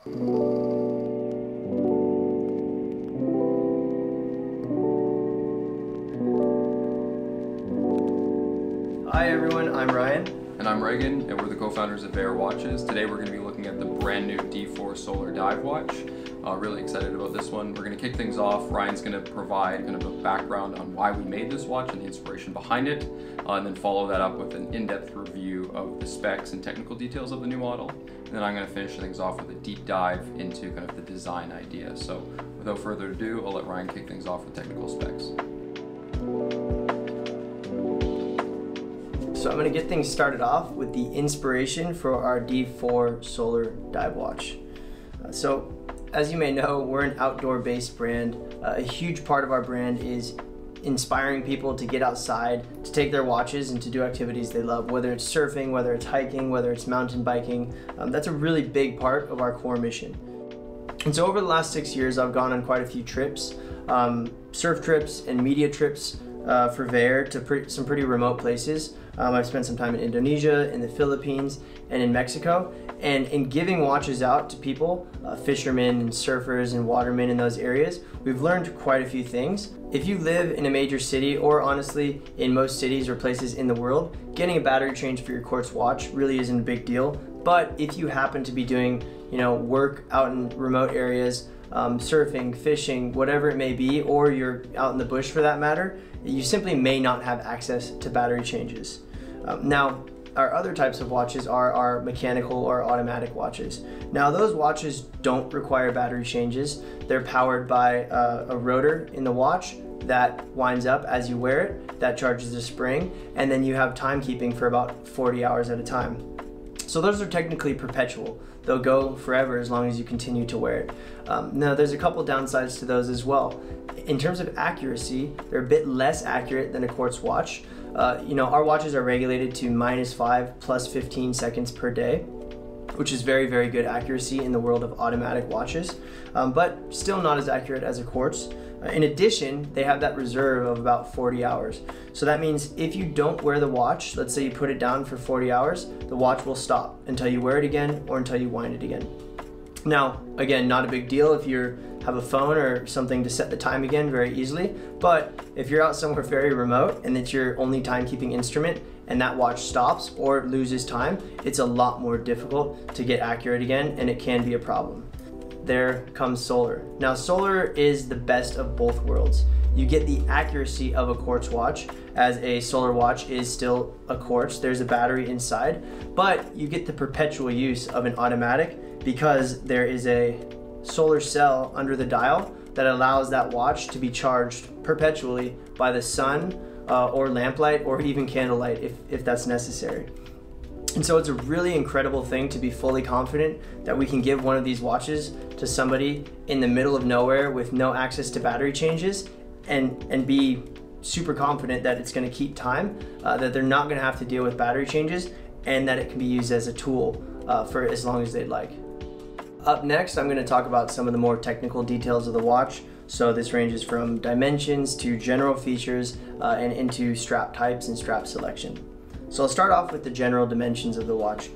Hi everyone, I'm Ryan. And I'm Reagan, and we're the co-founders of Vaer watches. Today we're going to be looking at the brand new D4 Solar Dive Watch. Really excited about this one. We're going to kick things off. Ryan's going to provide kind of a background on why we made this watch and the inspiration behind it, and then follow that up with an in-depth review of the specs and technical details of the new model. And then I'm going to finish things off with a deep dive into kind of the design idea. So without further ado, I'll let Ryan kick things off with technical specs. So I'm going to get things started off with the inspiration for our D4 Solar Dive Watch. So as you may know, we're an outdoor-based brand. A huge part of our brand is inspiring people to get outside, to take their watches and to do activities they love, whether it's surfing, whether it's hiking, whether it's mountain biking. That's a really big part of our core mission. And so over the last 6 years, I've gone on quite a few trips, surf trips and media trips for Vaer to some pretty remote places. I've spent some time in Indonesia, in the Philippines, and in Mexico. And in giving watches out to people, fishermen and surfers and watermen in those areas, we've learned quite a few things. If you live in a major city, or honestly in most cities or places in the world, getting a battery change for your quartz watch really isn't a big deal. But if you happen to be doing, work out in remote areas, surfing, fishing, whatever it may be, or you're out in the bush for that matter, you simply may not have access to battery changes. Now, our other types of watches are our mechanical or automatic watches. Now, those watches don't require battery changes. They're powered by a rotor in the watch that winds up as you wear it, that charges the spring, and then you have timekeeping for about 40 hours at a time. So those are technically perpetual. They'll go forever as long as you continue to wear it. Now, there's a couple downsides to those as well. In terms of accuracy, they're a bit less accurate than a quartz watch. Our watches are regulated to -5 + 15 seconds per day, which is very, very good accuracy in the world of automatic watches, but still not as accurate as a quartz. In addition, they have that reserve of about 40 hours. So that means if you don't wear the watch, let's say you put it down for 40 hours, the watch will stop until you wear it again or until you wind it again. Now, again, not a big deal if you have a phone or something to set the time again very easily, but if you're out somewhere very remote and it's your only timekeeping instrument and that watch stops or loses time, it's a lot more difficult to get accurate again, and it can be a problem. There comes solar. Now, solar is the best of both worlds. You get the accuracy of a quartz watch, as a solar watch is still a quartz. There's a battery inside, but you get the perpetual use of an automatic because there is a solar cell under the dial that allows that watch to be charged perpetually by the sun or lamplight or even candlelight if that's necessary. And so it's a really incredible thing to be fully confident that we can give one of these watches to somebody in the middle of nowhere with no access to battery changes and be super confident that it's going to keep time, that they're not going to have to deal with battery changes, and that it can be used as a tool for as long as they'd like. Up next, I'm going to talk about some of the more technical details of the watch. So this ranges from dimensions to general features and into strap types and strap selection. So I'll start off with the general dimensions of the watch.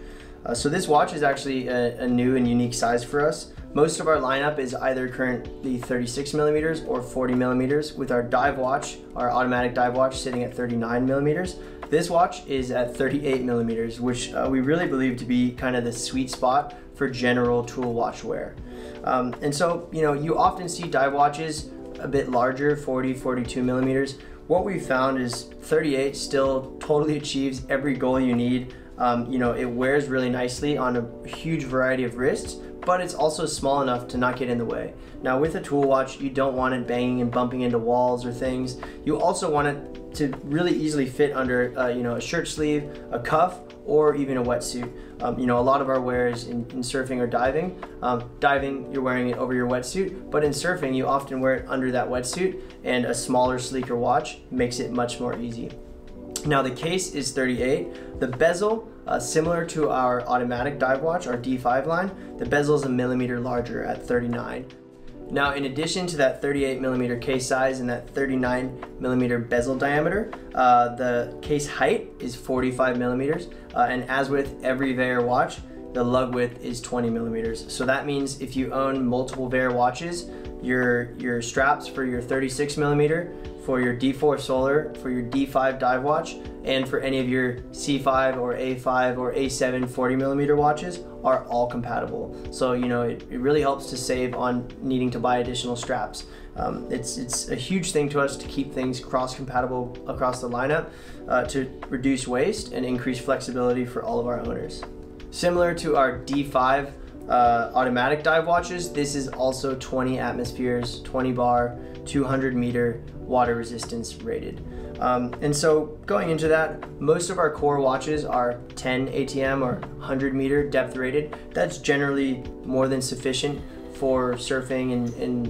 So this watch is actually a new and unique size for us. Most of our lineup is either currently 36 millimeters or 40 millimeters, with our dive watch, our automatic dive watch, sitting at 39 millimeters. This watch is at 38 millimeters, which we really believe to be kind of the sweet spot for general tool watch wear. And so, you often see dive watches a bit larger, 40, 42 millimeters. What we found is 38 still totally achieves every goal you need. It wears really nicely on a huge variety of wrists, but it's also small enough to not get in the way. Now, with a tool watch, you don't want it banging and bumping into walls or things. You also want it to really easily fit under a shirt sleeve, a cuff, or even a wetsuit. A lot of our wear is in surfing or diving. Diving, you're wearing it over your wetsuit, but in surfing, you often wear it under that wetsuit, and a smaller, sleeker watch makes it much more easy. Now, the case is 38. The bezel, similar to our automatic dive watch, our D5 line, the bezel is a millimeter larger at 39. Now, in addition to that 38 millimeter case size and that 39 millimeter bezel diameter, the case height is 45 millimeters. And as with every Vaer watch, the lug width is 20 millimeters. So that means if you own multiple Vaer watches, your straps for your 36 millimeter, for your D4 Solar, for your D5 dive watch, and for any of your C5 or A5 or A7 40 millimeter watches are all compatible. So, you know, it really helps to save on needing to buy additional straps. It's a huge thing to us to keep things cross-compatible across the lineup to reduce waste and increase flexibility for all of our owners. Similar to our D5 automatic dive watches, this is also 20 atmospheres, 20 bar, 200 meter water resistance rated. And so going into that, most of our core watches are 10 ATM or 100 meter depth rated. That's generally more than sufficient for surfing and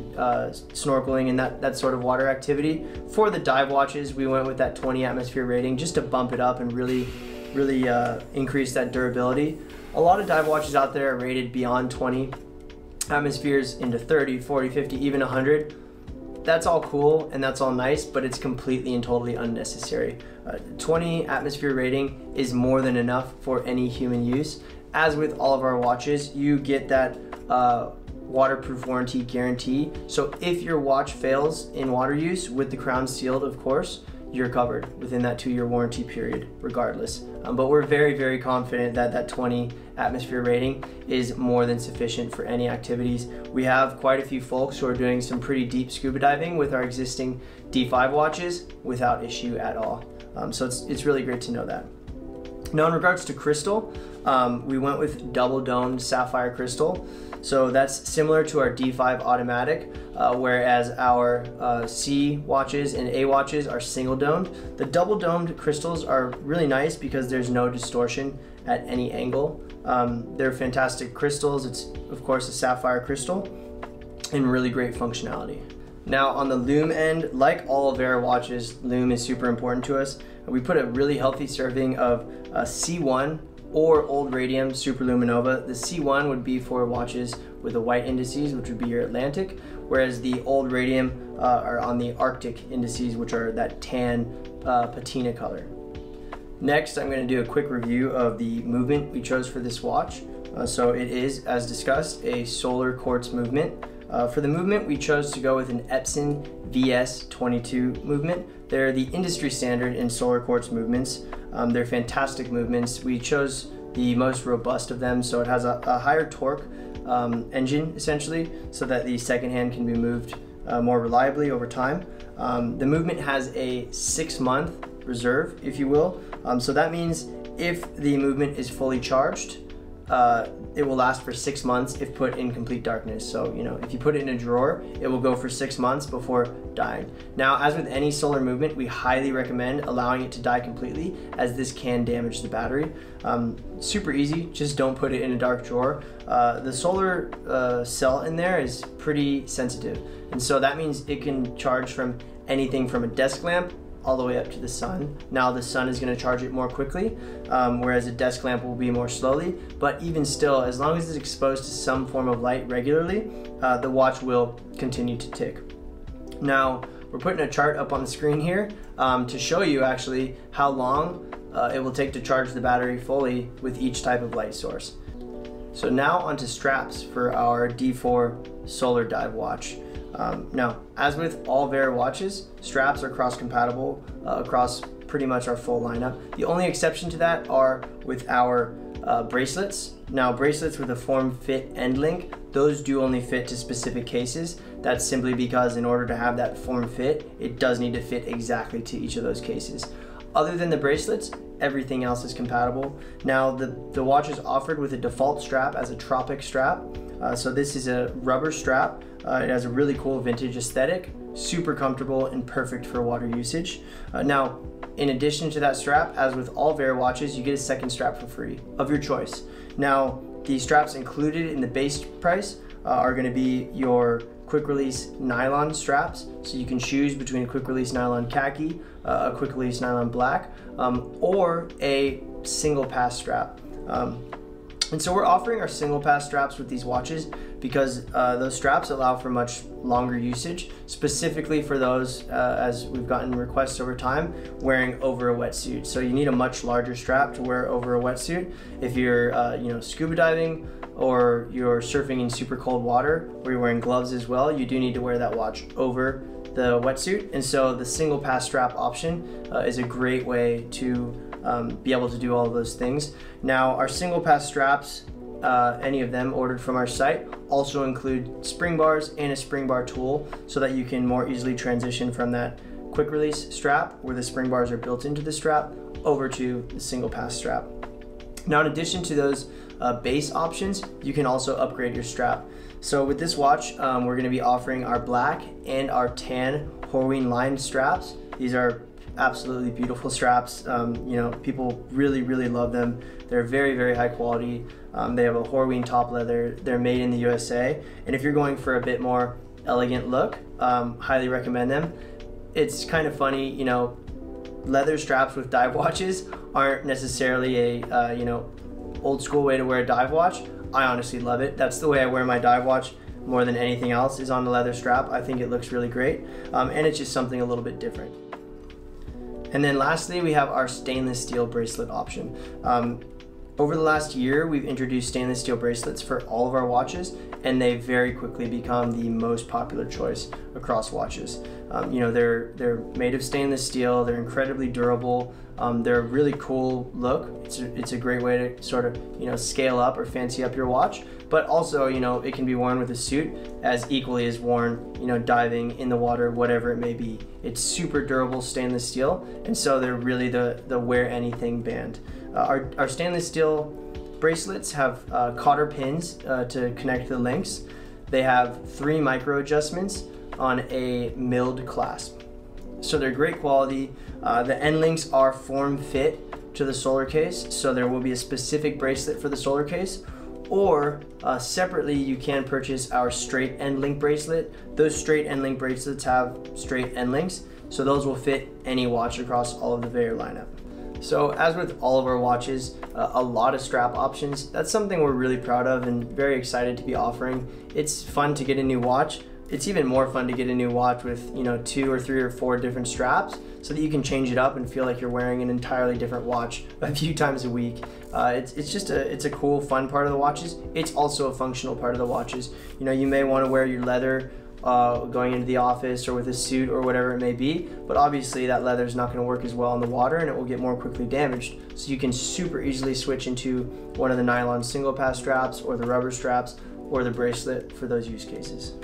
snorkeling and that sort of water activity. For the dive watches, we went with that 20 atmosphere rating just to bump it up and really increase that durability. A lot of dive watches out there are rated beyond 20 atmospheres into 30, 40, 50, even 100. That's all cool and that's all nice, but it's completely and totally unnecessary. 20 atmosphere rating is more than enough for any human use. As with all of our watches, you get that waterproof warranty guarantee. So if your watch fails in water use, with the crown sealed, of course, you're covered within that 2-year warranty period regardless. But we're very confident that that 20 atmosphere rating is more than sufficient for any activities. We have quite a few folks who are doing some pretty deep scuba diving with our existing D5 watches without issue at all. So it's really great to know that. Now in regards to crystal, we went with double domed sapphire crystal. So that's similar to our D5 automatic, whereas our C watches and A watches are single domed. The double domed crystals are really nice because there's no distortion at any angle. They're fantastic crystals. It's of course a sapphire crystal and really great functionality. Now on the Lume end, like all Vaer watches, Lume is super important to us. We put a really healthy serving of C1 or old radium superluminova. The C1 would be for watches with the white indices, which would be your Atlantic, whereas the old radium are on the Arctic indices, which are that tan patina color. Next, I'm going to do a quick review of the movement we chose for this watch. So it is, as discussed, a solar quartz movement. For the movement, we chose to go with an Epson VS22 movement. They're the industry standard in solar quartz movements. They're fantastic movements. We chose the most robust of them, so it has a higher torque engine, essentially, so that the second hand can be moved more reliably over time. The movement has a 6-month reserve, if you will. So that means if the movement is fully charged, it will last for 6 months if put in complete darkness. So, you know, if you put it in a drawer, it will go for 6 months before dying. Now, as with any solar movement, we highly recommend allowing it to die completely, as this can damage the battery. Super easy, just don't put it in a dark drawer. The solar cell in there is pretty sensitive, and so that means it can charge from anything from a desk lamp all the way up to the sun. Now the sun is going to charge it more quickly, whereas a desk lamp will be more slowly, but even still, as long as it's exposed to some form of light regularly, the watch will continue to tick. Now, we're putting a chart up on the screen here to show you actually how long it will take to charge the battery fully with each type of light source. So now onto straps for our D4 solar dive watch. Now, as with all Vaer watches, straps are cross-compatible across pretty much our full lineup. The only exception to that are with our bracelets. Now, bracelets with a form-fit end link, those do only fit to specific cases. That's simply because in order to have that form-fit, it does need to fit exactly to each of those cases. Other than the bracelets, everything else is compatible. Now, the watch is offered with a default strap as a tropic strap. So this is a rubber strap. It has a really cool vintage aesthetic, super comfortable and perfect for water usage. Now, in addition to that strap, as with all Vaer watches, you get a second strap for free of your choice. Now, the straps included in the base price are going to be your quick release nylon straps, so you can choose between a quick release nylon khaki, a quick release nylon black, or a single pass strap. And so we're offering our single pass straps with these watches because those straps allow for much longer usage, specifically for those, as we've gotten requests over time, wearing over a wetsuit. So you need a much larger strap to wear over a wetsuit. If you're scuba diving or you're surfing in super cold water, or you're wearing gloves as well, you do need to wear that watch over the wetsuit. And so the single pass strap option is a great way to be able to do all of those things. Now, our single pass straps, any of them ordered from our site, also include spring bars and a spring bar tool so that you can more easily transition from that quick release strap where the spring bars are built into the strap over to the single pass strap. Now, in addition to those base options, you can also upgrade your strap. So with this watch, we're going to be offering our black and our tan Horween lined straps. These are absolutely beautiful straps. People really love them. They're very high quality. They have a Horween top leather. They're made in the USA. And if you're going for a bit more elegant look, highly recommend them. It's kind of funny, leather straps with dive watches aren't necessarily a old school way to wear a dive watch. I honestly love it. That's the way I wear my dive watch more than anything else, is on the leather strap. I think it looks really great, and it's just something a little bit different. And then lastly, we have our stainless steel bracelet option. Over the last year, we've introduced stainless steel bracelets for all of our watches, and they've very quickly become the most popular choice across watches. They're made of stainless steel, they're incredibly durable, they're a really cool look. It's a great way to sort of, scale up or fancy up your watch, but also, it can be worn with a suit as equally as worn, diving in the water, whatever it may be. It's super durable stainless steel, and so they're really the wear anything band. Our stainless steel bracelets have cotter pins to connect the links. They have 3 micro adjustments on a milled clasp. So they're great quality. The end links are form fit to the solar case, so there will be a specific bracelet for the solar case, or separately you can purchase our straight end link bracelet. Those straight end link bracelets have straight end links, so those will fit any watch across all of the Vaer lineup. So as with all of our watches, a lot of strap options. That's something we're really proud of and very excited to be offering. It's fun to get a new watch. It's even more fun to get a new watch with 2 or 3 or 4 different straps so that you can change it up and feel like you're wearing an entirely different watch a few times a week. It's a cool, fun part of the watches. It's also a functional part of the watches. You may want to wear your leather going into the office or with a suit or whatever it may be, but obviously that leather is not going to work as well in the water and it will get more quickly damaged. So you can super easily switch into one of the nylon single pass straps or the rubber straps or the bracelet for those use cases.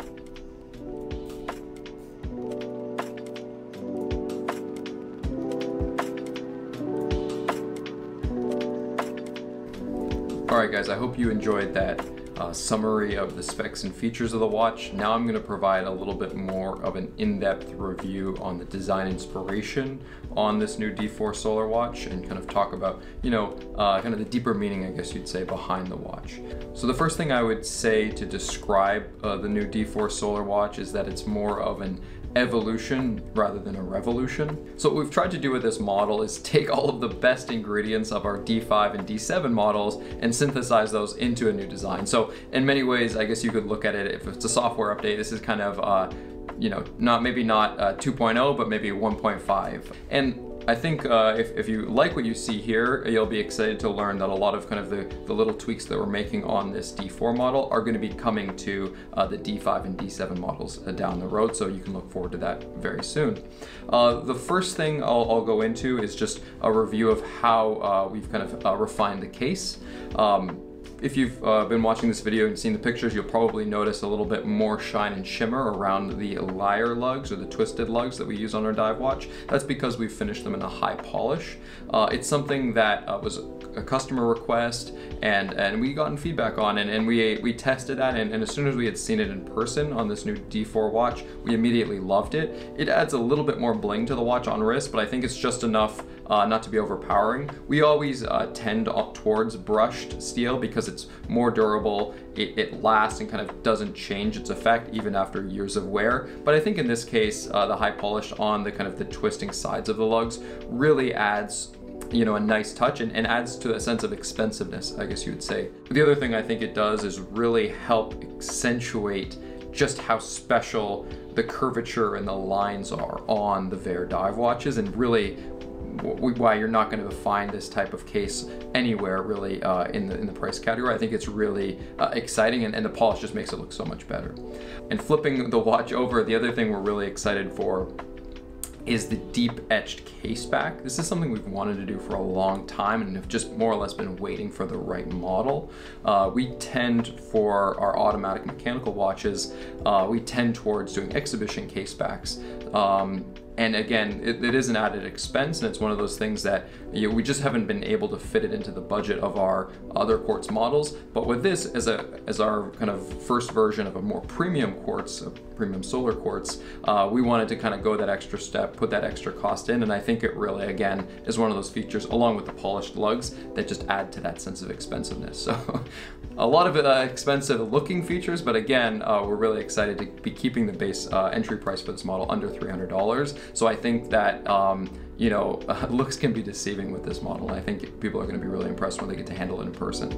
Alright guys, I hope you enjoyed that summary of the specs and features of the watch. Now I'm going to provide a little bit more of an in-depth review on the design inspiration on this new D4 Solar watch and kind of talk about, kind of the deeper meaning, I guess you'd say, behind the watch. So the first thing I would say to describe the new D4 Solar watch is that it's more of an evolution rather than a revolution. So what we've tried to do with this model is take all of the best ingredients of our D5 and D7 models and synthesize those into a new design. So in many ways, I guess you could look at it, if it's a software update, this is kind of, maybe not 2.0, but maybe 1.5. And I think if you like what you see here, you'll be excited to learn that a lot of kind of the little tweaks that we're making on this D4 model are going to be coming to the D5 and D7 models down the road, so you can look forward to that very soon. The first thing I'll go into is just a review of how we've kind of refined the case. If you've been watching this video and seen the pictures, you'll probably notice a little bit more shine and shimmer around the lyre lugs or the twisted lugs that we use on our dive watch. That's because we've finished them in a high polish. It's something that was a customer request and we gotten feedback on, and we tested that, and as soon as we had seen it in person on this new D4 watch, we immediately loved it. It adds a little bit more bling to the watch on wrist, but I think it's just enough not to be overpowering. We always tend towards brushed steel because it's more durable, it lasts and kind of doesn't change its effect even after years of wear. But I think in this case, the high polish on the kind of the twisting sides of the lugs really adds you know, a nice touch and adds to a sense of expensiveness, I guess you would say. The other thing I think it does is really help accentuate just how special the curvature and the lines are on the Vaer dive watches, and really why you're not going to find this type of case anywhere really in the price category. I think it's really exciting, and the polish just makes it look so much better. And flipping the watch over, the other thing we're really excited for is the deep etched case back. This is something we've wanted to do for a long time and have just more or less been waiting for the right model. We tend, for our automatic mechanical watches, we tend towards doing exhibition case backs. And again, it is an added expense, and it's one of those things that we just haven't been able to fit it into the budget of our other quartz models. But with this as our kind of first version of a more premium quartz, a premium solar quartz, we wanted to kind of go that extra step, put that extra cost in, and I think it really, again, is one of those features, along with the polished lugs, that just add to that sense of expensiveness. So a lot of expensive looking features, but again, we're really excited to be keeping the base entry price for this model under $300. So I think that, you know, looks can be deceiving with this model. I think people are going to be really impressed when they get to handle it in person.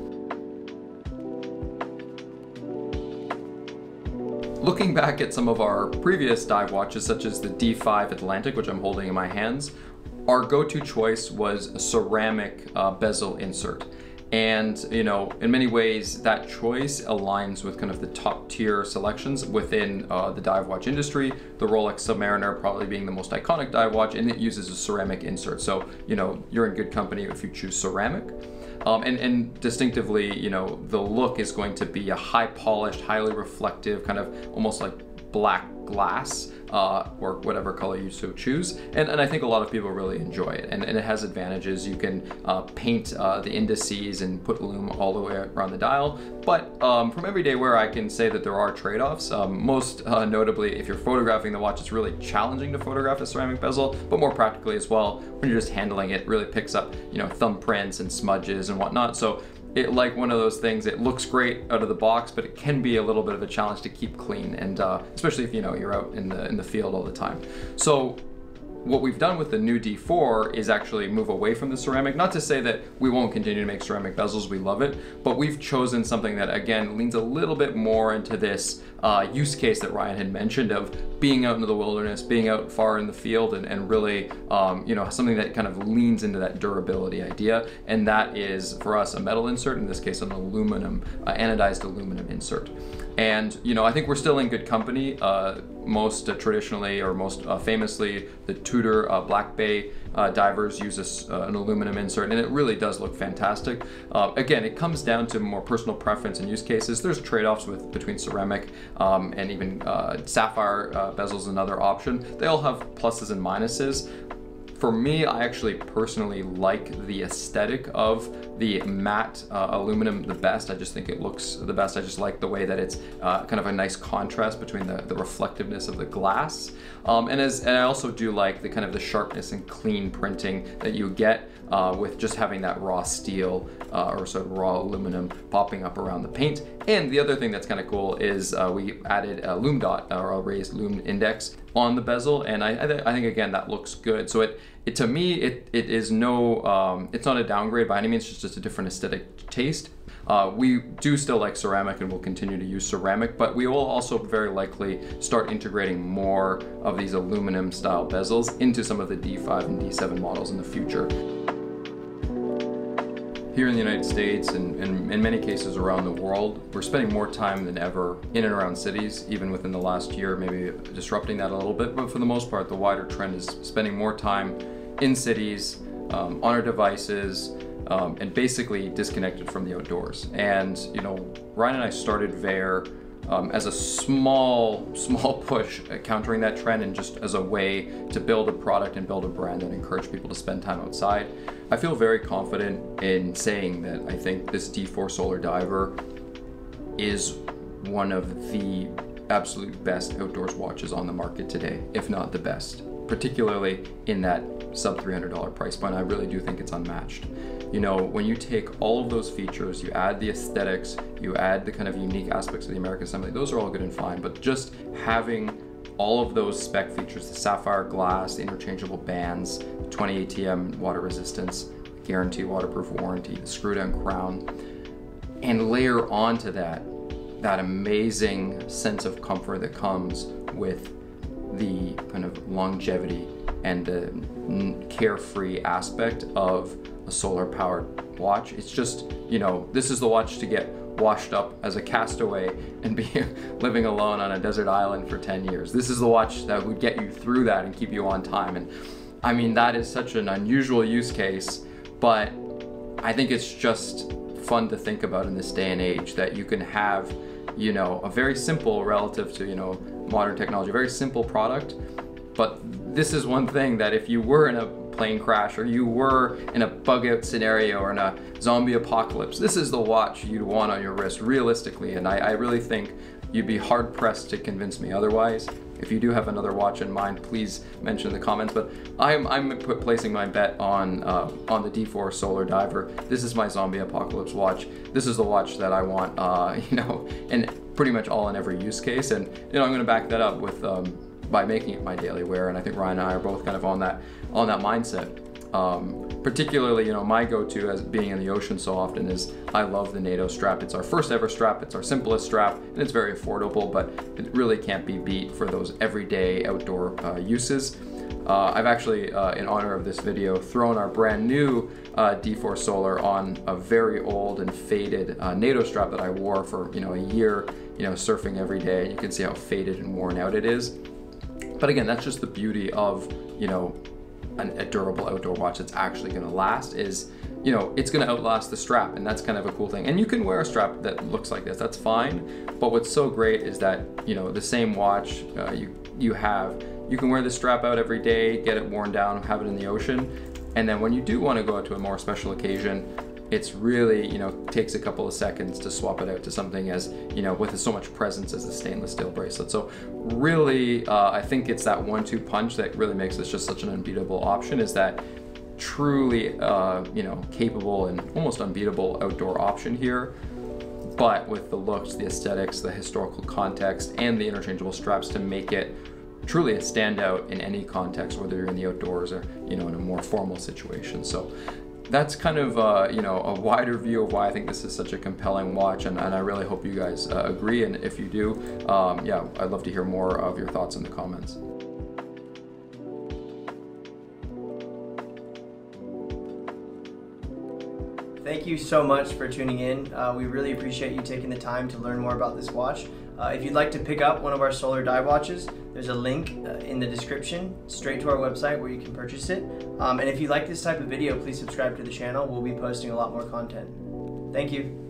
Looking back at some of our previous dive watches, such as the D5 Atlantic, which I'm holding in my hands, our go-to choice was a ceramic bezel insert. And, you know, in many ways, that choice aligns with kind of the top tier selections within the dive watch industry. The Rolex Submariner probably being the most iconic dive watch, and it uses a ceramic insert. So, you know, you're in good company if you choose ceramic. And distinctively, you know, the look is going to be a high polished, highly reflective, kind of almost like black glass, or whatever color you so choose. And I think a lot of people really enjoy it. And it has advantages. You can paint the indices and put lume all the way around the dial. But from everyday wear, I can say that there are trade-offs. Most notably, if you're photographing the watch, it's really challenging to photograph a ceramic bezel, but more practically as well, when you're just handling it, really picks up, you know, thumbprints and smudges and whatnot. So it, like one of those things, it looks great out of the box, but it can be a little bit of a challenge to keep clean, and especially if, you know, you're out in the field all the time. So what we've done with the new D4 is actually move away from the ceramic. Not to say that we won't continue to make ceramic bezels, we love it, but we've chosen something that, again, leans a little bit more into this use case that Ryan had mentioned of being out into the wilderness, being out far in the field, and really, you know, something that kind of leans into that durability idea. And that is, for us, a metal insert, in this case, an aluminum, anodized aluminum insert. And, you know, I think we're still in good company. Most traditionally, or most famously, the Tudor Black Bay divers use an aluminum insert, and it really does look fantastic. Again, it comes down to more personal preference and use cases. There's trade-offs between ceramic and even sapphire bezels, another option. They all have pluses and minuses. For me, I actually personally like the aesthetic of the matte aluminum the best. I just think it looks the best. I just like the way that it's kind of a nice contrast between the reflectiveness of the glass. And I also do like the kind of the sharpness and clean printing that you get with just having that raw steel or sort of raw aluminum popping up around the paint. And the other thing that's kind of cool is we added a lume dot, or a raised lume index, on the bezel, and I think, again, that looks good. So to me, it is no, it's not a downgrade by any means, it's just a different aesthetic taste. We do still like ceramic and will continue to use ceramic, but we will also very likely start integrating more of these aluminum style bezels into some of the D5 and D7 models in the future. Here in the United States, and in many cases around the world, we're spending more time than ever in and around cities, even within the last year, maybe disrupting that a little bit, but for the most part, the wider trend is spending more time in cities, on our devices, and basically disconnected from the outdoors. And, you know, Ryan and I started Vaer as a small push at countering that trend, and just as a way to build a product and build a brand that encourage people to spend time outside. I feel very confident in saying that I think this D4 Solar Diver is one of the absolute best outdoors watches on the market today, if not the best, particularly in that sub $300 price point. I really do think it's unmatched. You know, when you take all of those features, you add the aesthetics, you add the kind of unique aspects of the American Assembly, those are all good and fine, but just having all of those spec features, the sapphire glass, the interchangeable bands, 20 ATM water resistance, guarantee waterproof warranty, the screw down crown, and layer onto that amazing sense of comfort that comes with the kind of longevity and the carefree aspect of a solar powered watch. It's just, you know, this is the watch to get washed up as a castaway and be living alone on a desert island for 10 years. This is the watch that would get you through that and keep you on time. And I mean, that is such an unusual use case, but I think it's just fun to think about in this day and age that you can have, you know, a very simple, relative to, you know, modern technology, very simple product. But this is one thing that if you were in a plane crash or you were in a bug out scenario or in a zombie apocalypse, this is the watch you'd want on your wrist realistically. And I really think you'd be hard pressed to convince me otherwise. If you do have another watch in mind, please mention in the comments. But I'm placing my bet on the D4 Solar Diver. This is my zombie apocalypse watch. This is the watch that I want, you know, in pretty much all and every use case. And you know, I'm going to back that up with by making it my daily wear. And I think Ryan and I are both kind of on that mindset. Particularly, you know, my go-to as being in the ocean so often is I love the NATO strap. It's our first ever strap, it's our simplest strap, and it's very affordable, but it really can't be beat for those everyday outdoor uses. I've actually, in honor of this video, thrown our brand new D4 Solar on a very old and faded NATO strap that I wore for, you know, a year, you know, surfing every day. You can see how faded and worn out it is. But again, that's just the beauty of, you know, a durable outdoor watch that's actually going to last is, you know, it's going to outlast the strap, and that's kind of a cool thing. And you can wear a strap that looks like this, that's fine. But what's so great is that, you know, the same watch you can wear the strap out every day, get it worn down, have it in the ocean, and then when you do want to go out to a more special occasion, it's really, you know, takes a couple of seconds to swap it out to something as, you know, with so much presence as a stainless steel bracelet. So really, I think it's that 1-2 punch that really makes this just such an unbeatable option, is that truly, you know, capable and almost unbeatable outdoor option here, but with the looks, the aesthetics, the historical context, and the interchangeable straps to make it truly a standout in any context, whether you're in the outdoors or, you know, in a more formal situation. So that's kind of, you know, a wider view of why I think this is such a compelling watch, and I really hope you guys agree, and if you do, yeah, I'd love to hear more of your thoughts in the comments. Thank you so much for tuning in. We really appreciate you taking the time to learn more about this watch. If you'd like to pick up one of our solar dive watches, there's a link in the description straight to our website where you can purchase it. And if you like this type of video, please subscribe to the channel. We'll be posting a lot more content. Thank you.